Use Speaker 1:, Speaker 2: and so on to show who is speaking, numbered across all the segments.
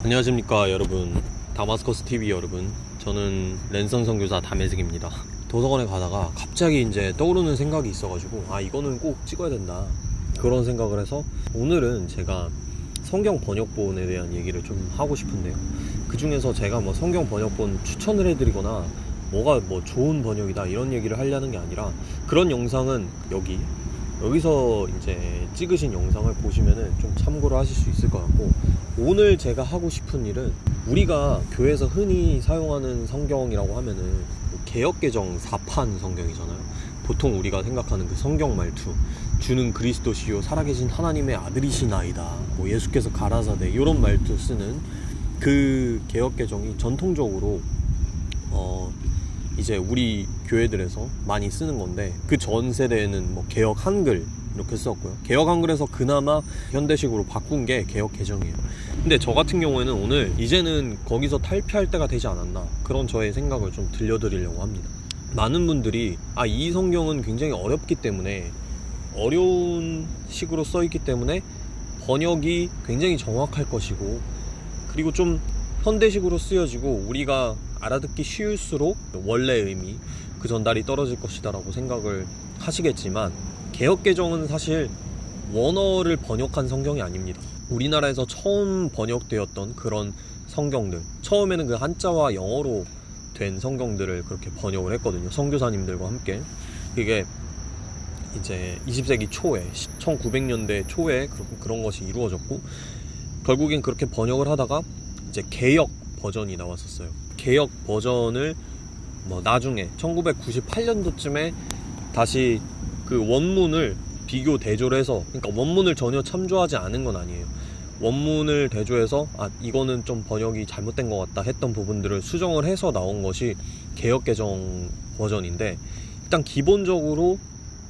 Speaker 1: 안녕하십니까 여러분, 다마스커스 TV 여러분, 저는 랜선 선교사 담혜승입니다. 도서관에 가다가 갑자기 이제 떠오르는 생각이 있어가지고 이거는 꼭 찍어야 된다 그런 생각을 해서 오늘은 제가 성경 번역본에 대한 얘기를 좀 하고 싶은데요. 그 중에서 제가 뭐 성경 번역본 추천을 해드리거나 뭐가 뭐 좋은 번역이다 이런 얘기를 하려는 게 아니라, 그런 영상은 여기서 이제 찍으신 영상을 보시면은 좀 참고를 하실 수 있을 것 같고, 오늘 제가 하고 싶은 일은, 우리가 교회에서 흔히 사용하는 성경이라고 하면은 개역개정 4판 성경이잖아요. 보통 우리가 생각하는 그 성경 말투, 주는 그리스도시요 살아계신 하나님의 아들이시나이다, 뭐 예수께서 가라사대, 이런 말투 쓰는 그 개역개정이 전통적으로 이제 우리 교회들에서 많이 쓰는 건데, 그 전 세대에는 뭐 개역 한글 이렇게 썼고요. 개역 한글에서 그나마 현대식으로 바꾼 게 개역 개정이에요. 근데 저 같은 경우에는 오늘 이제는 거기서 탈피할 때가 되지 않았나, 그런 저의 생각을 좀 들려드리려고 합니다. 많은 분들이 이 성경은 굉장히 어렵기 때문에, 어려운 식으로 써있기 때문에 번역이 굉장히 정확할 것이고, 그리고 좀 현대식으로 쓰여지고 우리가 알아듣기 쉬울수록 원래 의미, 그 전달이 떨어질 것이다 라고 생각을 하시겠지만, 개역개정은 사실 원어를 번역한 성경이 아닙니다. 우리나라에서 처음 번역되었던 그런 성경들, 처음에는 그 한자와 영어로 된 성경들을 그렇게 번역을 했거든요, 선교사님들과 함께. 그게 이제 20세기 초에, 1900년대 초에 그런 것이 이루어졌고, 결국엔 그렇게 번역을 하다가 이제 개역 버전이 나왔었어요. 개역 버전을 나중에 1998년도쯤에 다시 그 원문을 비교 대조를 해서, 그러니까 원문을 전혀 참조하지 않은 건 아니에요. 원문을 대조해서 이거는 좀 번역이 잘못된 것 같다 했던 부분들을 수정을 해서 나온 것이 개역개정 버전인데, 일단 기본적으로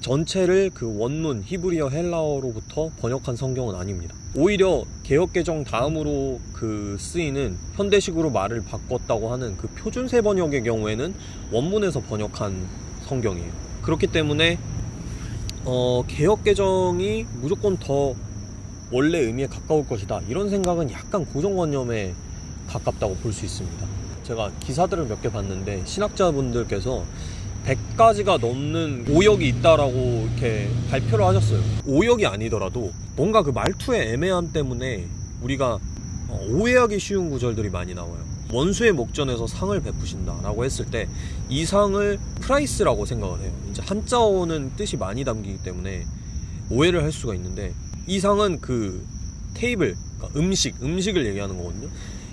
Speaker 1: 전체를 그 원문 히브리어 헬라어로부터 번역한 성경은 아닙니다. 오히려 개역개정 다음으로 그 쓰이는 현대식으로 말을 바꿨다고 하는 그 표준세 번역의 경우에는 원문에서 번역한 성경이에요. 그렇기 때문에 개역개정이 무조건 더 원래 의미에 가까울 것이다, 이런 생각은 약간 고정관념에 가깝다고 볼 수 있습니다. 제가 기사들을 몇 개 봤는데 신학자분들께서 100가지가 넘는 오역이 있다라고 이렇게 발표를 하셨어요. 오역이 아니더라도 뭔가 그 말투의 애매함 때문에 우리가 오해하기 쉬운 구절들이 많이 나와요. 원수의 목전에서 상을 베푸신다라고 했을 때 이 상을 프라이스라고 생각을 해요. 이제 한자어는 뜻이 많이 담기기 때문에 오해를 할 수가 있는데, 이 상은 그 테이블, 그러니까 음식을 얘기하는 거거든요.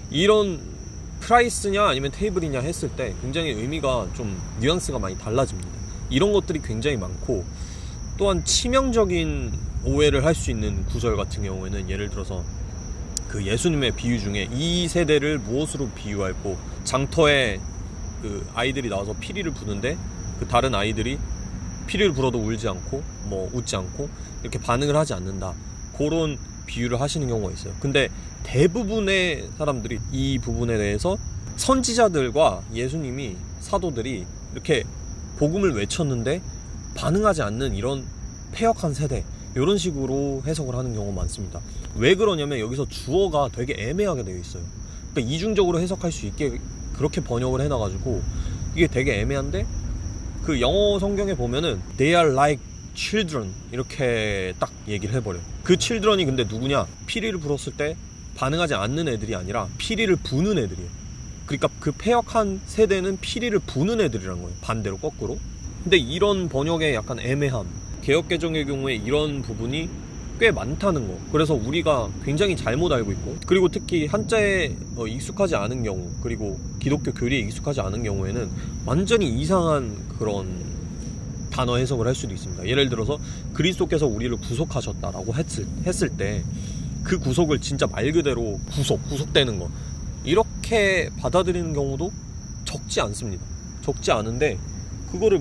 Speaker 1: 이런 프라이스냐 아니면 테이블이냐 했을 때 굉장히 의미가 좀 뉘앙스가 많이 달라집니다. 이런 것들이 굉장히 많고, 또한 치명적인 오해를 할 수 있는 구절 같은 경우에는, 예를 들어서 그 예수님의 비유 중에 이 세대를 무엇으로 비유할꼬, 장터에 그 아이들이 나와서 피리를 부는데 그 다른 아이들이 피리를 불어도 울지 않고 웃지 않고 이렇게 반응을 하지 않는다, 그런 비유를 하시는 경우가 있어요. 근데 대부분의 사람들이 이 부분에 대해서 선지자들과 예수님이, 사도들이 이렇게 복음을 외쳤는데 반응하지 않는 이런 패역한 세대, 이런 식으로 해석을 하는 경우가 많습니다. 왜 그러냐면 여기서 주어가 되게 애매하게 되어 있어요. 그러니까 이중적으로 해석할 수 있게 그렇게 번역을 해놔가지고 이게 되게 애매한데, 그 영어 성경에 보면은 They are like children 이렇게 딱 얘기를 해버려요. 그 children이 근데 누구냐? 피리를 불었을 때 반응하지 않는 애들이 아니라 피리를 부는 애들이에요. 그러니까 그 패역한 세대는 피리를 부는 애들이란 거예요, 반대로, 거꾸로. 근데 이런 번역의 약간 애매함, 개역개정의 경우에 이런 부분이 꽤 많다는 거, 그래서 우리가 굉장히 잘못 알고 있고, 그리고 특히 한자에 익숙하지 않은 경우, 그리고 기독교 교리에 익숙하지 않은 경우에는 완전히 이상한 그런 단어 해석을 할 수도 있습니다. 예를 들어서 그리스도께서 우리를 구속하셨다라고 했을 때 그 구속을 진짜 말 그대로 구속되는 거, 이렇게 받아들이는 경우도 적지 않습니다. 적지 않은데 그거를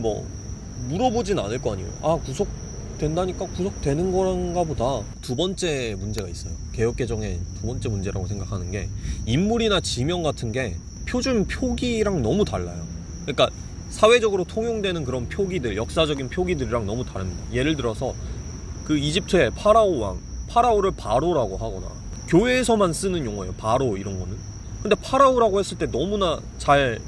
Speaker 1: 물어보진 않을 거 아니에요. 구속된다니까 구속되는 거란가 보다. 두 번째 문제가 있어요. 개역개정의 두 번째 문제라고 생각하는 게, 인물이나 지명 같은 게 표준 표기랑 너무 달라요. 그러니까 사회적으로 통용되는 그런 표기들, 역사적인 표기들이랑 너무 다릅니다. 예를 들어서 그 이집트의 파라오 왕, 파라오를 바로라고 하거나, 교회에서만 쓰는 용어예요. 바로 이런 거는. 근데 파라오라고 했을 때 너무나 잘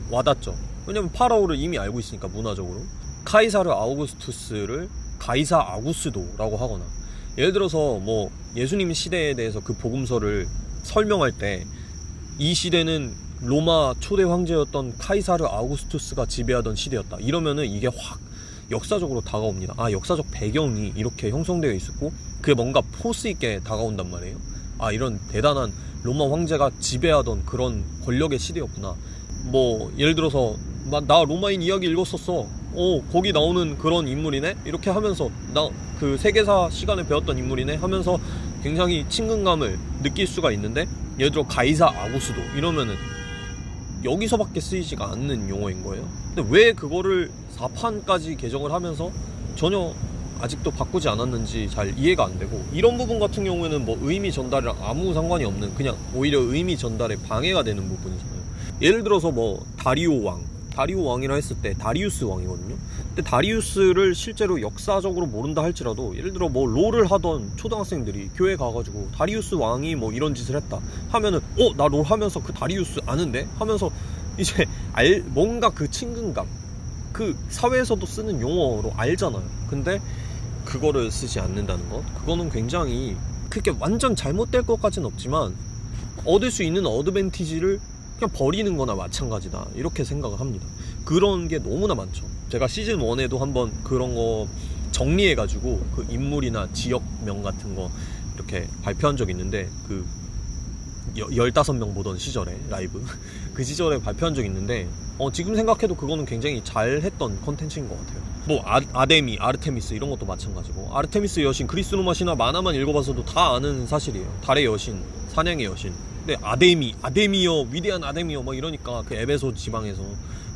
Speaker 1: 와닿죠. 왜냐면 파라오를 이미 알고 있으니까, 문화적으로. 카이사르 아우구스투스를 가이사 아구스도라고 하거나, 예를 들어서 뭐 예수님 시대에 대해서 그 복음서를 설명할 때 이 시대는 로마 초대 황제였던 카이사르 아우구스투스가 지배하던 시대였다, 이러면은 이게 확 역사적으로 다가옵니다. 아, 역사적 배경이 이렇게 형성되어 있었고 그게 뭔가 포스 있게 다가온단 말이에요. 아, 이런 대단한 로마 황제가 지배하던 그런 권력의 시대였구나. 뭐 예를 들어서 나 로마인 이야기 읽었었어, 거기 나오는 그런 인물이네, 이렇게 하면서 나 그 세계사 시간에 배웠던 인물이네 하면서 굉장히 친근감을 느낄 수가 있는데, 예를 들어 가이사 아구스도 이러면은 여기서밖에 쓰이지가 않는 용어인 거예요. 근데 왜 그거를 4판까지 개정을 하면서 전혀 아직도 바꾸지 않았는지 잘 이해가 안 되고, 이런 부분 같은 경우에는 뭐 의미 전달이랑 아무 상관이 없는, 그냥 오히려 의미 전달에 방해가 되는 부분이잖아요. 예를 들어서 뭐 다리오 왕이라 했을 때 다리우스 왕이거든요. 근데 다리우스를 실제로 역사적으로 모른다 할지라도, 예를 들어 뭐 롤을 하던 초등학생들이 교회 가가지고 다리우스 왕이 뭐 이런 짓을 했다 하면은 나 롤 하면서 그 다리우스 아는데 하면서 이제 뭔가 그 친근감, 그 사회에서도 쓰는 용어로 알잖아요. 근데 그거를 쓰지 않는다는 것, 그거는 굉장히, 그게 완전 잘못될 것까지는 없지만 얻을 수 있는 어드밴티지를 그냥 버리는 거나 마찬가지다, 이렇게 생각을 합니다. 그런 게 너무나 많죠. 제가 시즌 1에도 한번 그런 거 정리해가지고 그 인물이나 지역명 같은 거 이렇게 발표한 적이 있는데, 그 15명 보던 시절에 라이브 그 시절에 발표한 적이 있는데, 지금 생각해도 그거는 굉장히 잘했던 컨텐츠인 것 같아요. 뭐 아데미, 아르테미스 이런 것도 마찬가지고, 아르테미스 여신 그리스 로마 신화 만화만 읽어봐서도 다 아는 사실이에요. 달의 여신, 사냥의 여신. 근데 아데미여, 위대한 아데미여 막 이러니까 그 에베소 지방에서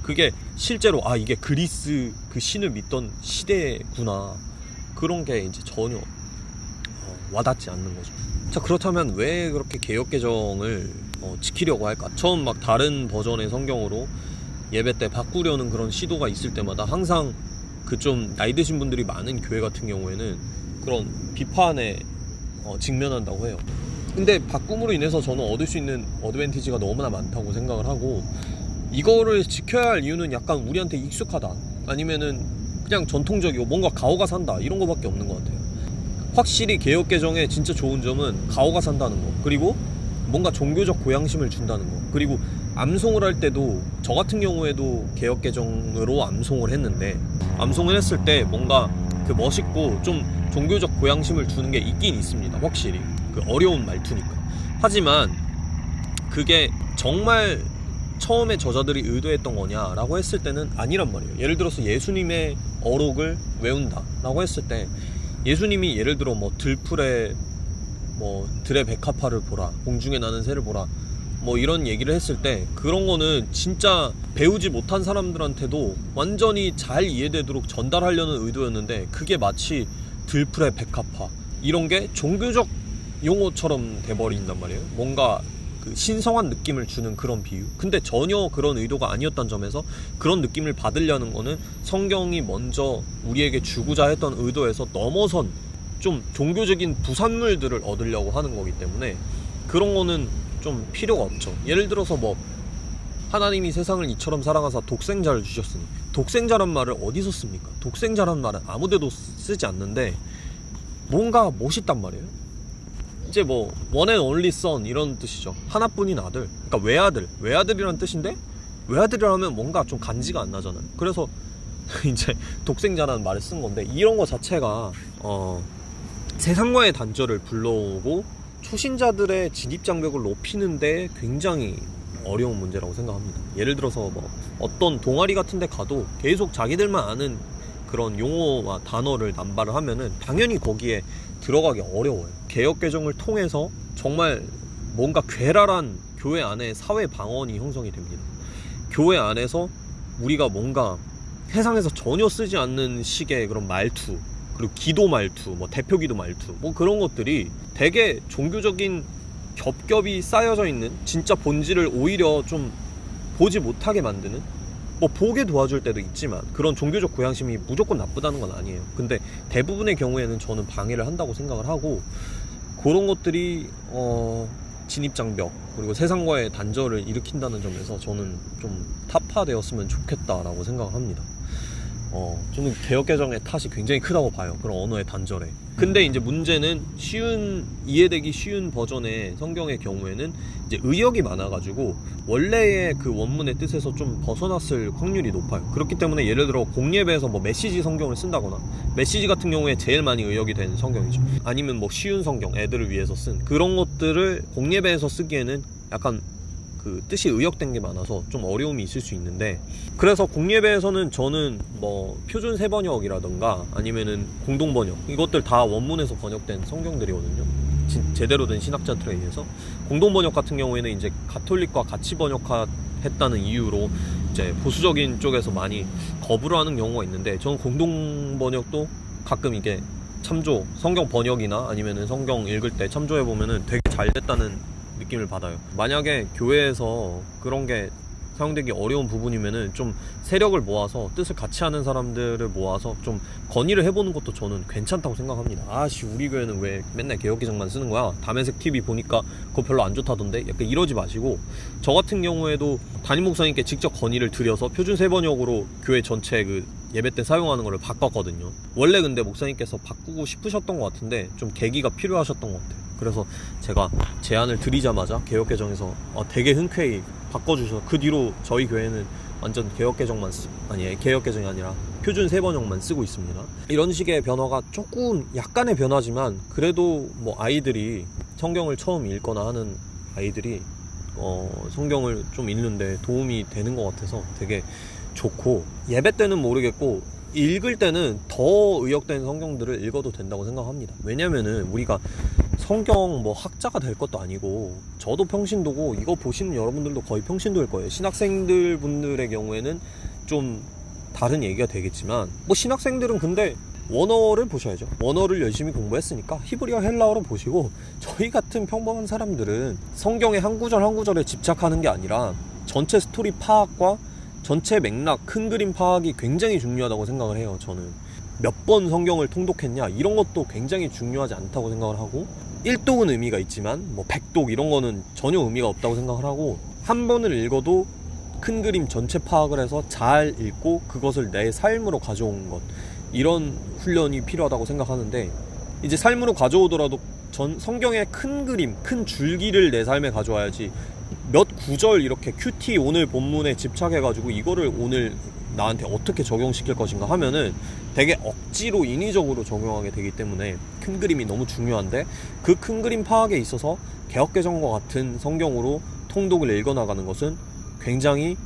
Speaker 1: 그게 실제로 이게 그리스 그 신을 믿던 시대구나, 그런 게 이제 전혀 와닿지 않는 거죠. 자, 그렇다면 왜 그렇게 개역 개정을 지키려고 할까? 처음 막 다른 버전의 성경으로 예배 때 바꾸려는 그런 시도가 있을 때마다 항상 그 좀 나이 드신 분들이 많은 교회 같은 경우에는 그런 비판에 직면한다고 해요. 근데 바꿈으로 인해서 저는 얻을 수 있는 어드밴티지가 너무나 많다고 생각을 하고, 이거를 지켜야 할 이유는 약간 우리한테 익숙하다, 아니면은 그냥 전통적이고 뭔가 가오가 산다, 이런 거밖에 없는 것 같아요. 확실히 개역 개정의 진짜 좋은 점은 가오가 산다는 거, 그리고 뭔가 종교적 고양심을 준다는 거, 그리고 암송을 할 때도 저 같은 경우에도 개역 개정으로 암송을 했는데, 암송을 했을 때 뭔가 그 멋있고 좀 종교적 고양심을 주는 게 있긴 있습니다. 확실히 그 어려운 말투니까. 하지만 그게 정말 처음에 저자들이 의도했던 거냐라고 했을 때는 아니란 말이에요. 예를 들어서 예수님의 어록을 외운다 라고 했을 때, 예수님이 예를 들어 뭐 들의 백합화를 보라, 공중에 나는 새를 보라, 뭐 이런 얘기를 했을 때, 그런 거는 진짜 배우지 못한 사람들한테도 완전히 잘 이해되도록 전달하려는 의도였는데, 그게 마치 들의 백합화 이런 게 종교적 용어처럼 돼버린단 말이에요. 뭔가 그 신성한 느낌을 주는 그런 비유. 근데 전혀 그런 의도가 아니었던 점에서, 그런 느낌을 받으려는 거는 성경이 먼저 우리에게 주고자 했던 의도에서 넘어선 좀 종교적인 부산물들을 얻으려고 하는 거기 때문에 그런 거는 좀 필요가 없죠. 예를 들어서 뭐 하나님이 세상을 이처럼 사랑하사 독생자를 주셨으니, 독생자란 말을 어디서 씁니까? 독생자란 말은 아무데도 쓰지 않는데 뭔가 멋있단 말이에요. 이제 뭐 one and only son 이런 뜻이죠. 하나뿐인 아들, 그러니까 외아들이란 뜻인데, 외아들이라면 뭔가 좀 간지가 안 나잖아요. 그래서 이제 독생자라는 말을 쓴 건데, 이런 거 자체가 세상과의 단절을 불러오고 초신자들의 진입장벽을 높이는데 굉장히 어려운 문제라고 생각합니다. 예를 들어서 뭐 어떤 동아리 같은 데 가도 계속 자기들만 아는 그런 용어와 단어를 남발을 하면은 당연히 거기에 들어가기 어려워요. 개역 개정을 통해서 정말 뭔가 괴랄한 교회 안에 사회 방언이 형성이 됩니다. 교회 안에서 우리가 뭔가 세상에서 전혀 쓰지 않는 식의 그런 말투, 그리고 기도 말투, 뭐 대표 기도 말투, 뭐 그런 것들이 되게 종교적인 겹겹이 쌓여져 있는, 진짜 본질을 오히려 좀 보지 못하게 만드는, 뭐 보게 도와줄 때도 있지만 그런 종교적 고양심이 무조건 나쁘다는 건 아니에요. 근데 대부분의 경우에는 저는 방해를 한다고 생각을 하고, 그런 것들이 진입장벽 그리고 세상과의 단절을 일으킨다는 점에서 저는 좀 타파되었으면 좋겠다라고 생각을 합니다. 저는 개혁개정의 탓이 굉장히 크다고 봐요. 그런 언어의 단절에. 근데 이제 문제는 이해되기 쉬운 버전의 성경의 경우에는 이제 의역이 많아가지고 원래의 그 원문의 뜻에서 좀 벗어났을 확률이 높아요. 그렇기 때문에 예를 들어 공예배에서 뭐 메시지 성경을 쓴다거나, 메시지 같은 경우에 제일 많이 의역이 된 성경이죠. 아니면 뭐 쉬운 성경, 애들을 위해서 쓴 그런 것들을 공예배에서 쓰기에는 약간 그 뜻이 의역된 게 많아서 좀 어려움이 있을 수 있는데, 그래서 공예배에서는 저는 뭐 표준 세번역이라던가 아니면은 공동번역, 이것들 다 원문에서 번역된 성경들이거든요. 제대로 된 신학자들에 의해서. 공동번역 같은 경우에는 이제 가톨릭과 같이 번역했다는 이유로 이제 보수적인 쪽에서 많이 거부를 하는 경우가 있는데, 저는 공동번역도 가끔 이게 참조, 성경 번역이나 아니면은 성경 읽을 때 참조해보면은 되게 잘 됐다는 느낌을 받아요. 만약에 교회에서 그런 게 사용되기 어려운 부분이면은 좀 세력을 모아서 뜻을 같이 하는 사람들을 모아서 좀 건의를 해보는 것도 저는 괜찮다고 생각합니다. 우리 교회는 왜 맨날 개혁개정만 쓰는 거야? 담에색 TV 보니까 그거 별로 안 좋다던데? 약간 이러지 마시고, 저 같은 경우에도 담임 목사님께 직접 건의를 드려서 표준 세번역으로 교회 전체 그 예배 때 사용하는 거를 바꿨거든요. 원래 근데 목사님께서 바꾸고 싶으셨던 것 같은데 좀 계기가 필요하셨던 것 같아요. 그래서 제가 제안을 드리자마자 개혁개정에서 되게 흔쾌히 바꿔주셔서 그 뒤로 저희 교회는 완전 개혁개정이 아니라 표준 세번역만 쓰고 있습니다. 이런 식의 변화가 조금 약간의 변화지만 그래도 뭐 아이들이 성경을 처음 읽거나 하는 아이들이 성경을 좀 읽는데 도움이 되는 것 같아서 되게 좋고, 예배 때는 모르겠고 읽을 때는 더 의역된 성경들을 읽어도 된다고 생각합니다. 왜냐면은 우리가 성경 뭐 학자가 될 것도 아니고, 저도 평신도고 이거 보시는 여러분들도 거의 평신도일 거예요. 신학생들 분들의 경우에는 좀 다른 얘기가 되겠지만, 뭐 신학생들은 근데 원어를 보셔야죠. 원어를 열심히 공부했으니까 히브리어, 헬라어로 보시고, 저희 같은 평범한 사람들은 성경의 한 구절 한 구절에 집착하는 게 아니라 전체 스토리 파악과 전체 맥락, 큰 그림 파악이 굉장히 중요하다고 생각을 해요. 저는 몇 번 성경을 통독했냐 이런 것도 굉장히 중요하지 않다고 생각을 하고, 1독은 의미가 있지만 뭐 100독 이런 거는 전혀 의미가 없다고 생각을 하고, 한 번을 읽어도 큰 그림 전체 파악을 해서 잘 읽고 그것을 내 삶으로 가져온 것, 이런 훈련이 필요하다고 생각하는데, 이제 삶으로 가져오더라도 성경의 큰 그림, 큰 줄기를 내 삶에 가져와야지 몇 구절 이렇게 큐티 오늘 본문에 집착해가지고 이거를 오늘 나한테 어떻게 적용시킬 것인가 하면은 되게 억지로 인위적으로 적용하게 되기 때문에 큰 그림이 너무 중요한데, 그 큰 그림 파악에 있어서 개혁개정과 같은 성경으로 통독을 읽어나가는 것은 굉장히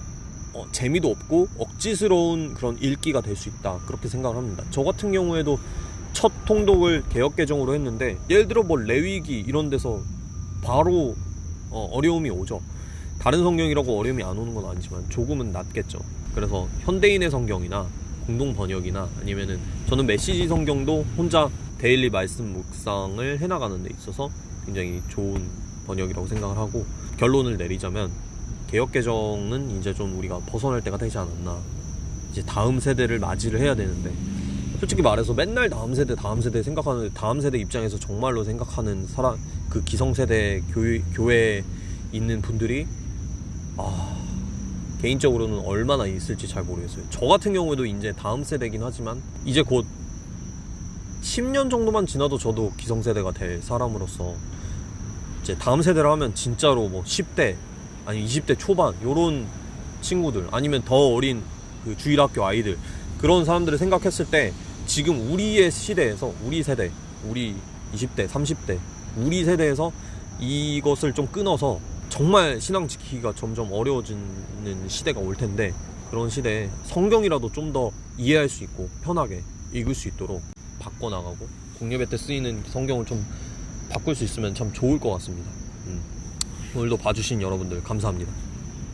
Speaker 1: 재미도 없고 억지스러운 그런 읽기가 될 수 있다, 그렇게 생각을 합니다. 저 같은 경우에도 첫 통독을 개혁개정으로 했는데, 예를 들어 뭐 레위기 이런 데서 바로 어려움이 오죠. 다른 성경이라고 어려움이 안 오는 건 아니지만 조금은 낫겠죠. 그래서 현대인의 성경이나 공동번역이나 아니면은 저는 메시지 성경도 혼자 데일리 말씀 묵상을 해나가는 데 있어서 굉장히 좋은 번역이라고 생각을 하고, 결론을 내리자면 개혁개정은 이제 좀 우리가 벗어날 때가 되지 않았나. 이제 다음 세대를 맞이를 해야 되는데, 솔직히 말해서 맨날 다음 세대 생각하는, 다음 세대 입장에서 정말로 생각하는 사람, 그 기성세대 교회에 있는 분들이 개인적으로는 얼마나 있을지 잘 모르겠어요. 저 같은 경우에도 이제 다음 세대긴 하지만 이제 곧 10년 정도만 지나도 저도 기성세대가 될 사람으로서, 이제 다음 세대를 하면 진짜로 뭐 10대 아니 20대 초반 요런 친구들, 아니면 더 어린 그 주일학교 아이들, 그런 사람들을 생각했을 때 지금 우리의 시대에서, 우리 세대, 우리 20대 30대 우리 세대에서 이것을 좀 끊어서 정말 신앙 지키기가 점점 어려워지는 시대가 올 텐데, 그런 시대에 성경이라도 좀 더 이해할 수 있고 편하게 읽을 수 있도록 바꿔나가고, 공예배 때 쓰이는 성경을 좀 바꿀 수 있으면 참 좋을 것 같습니다. 오늘도 봐주신 여러분들 감사합니다.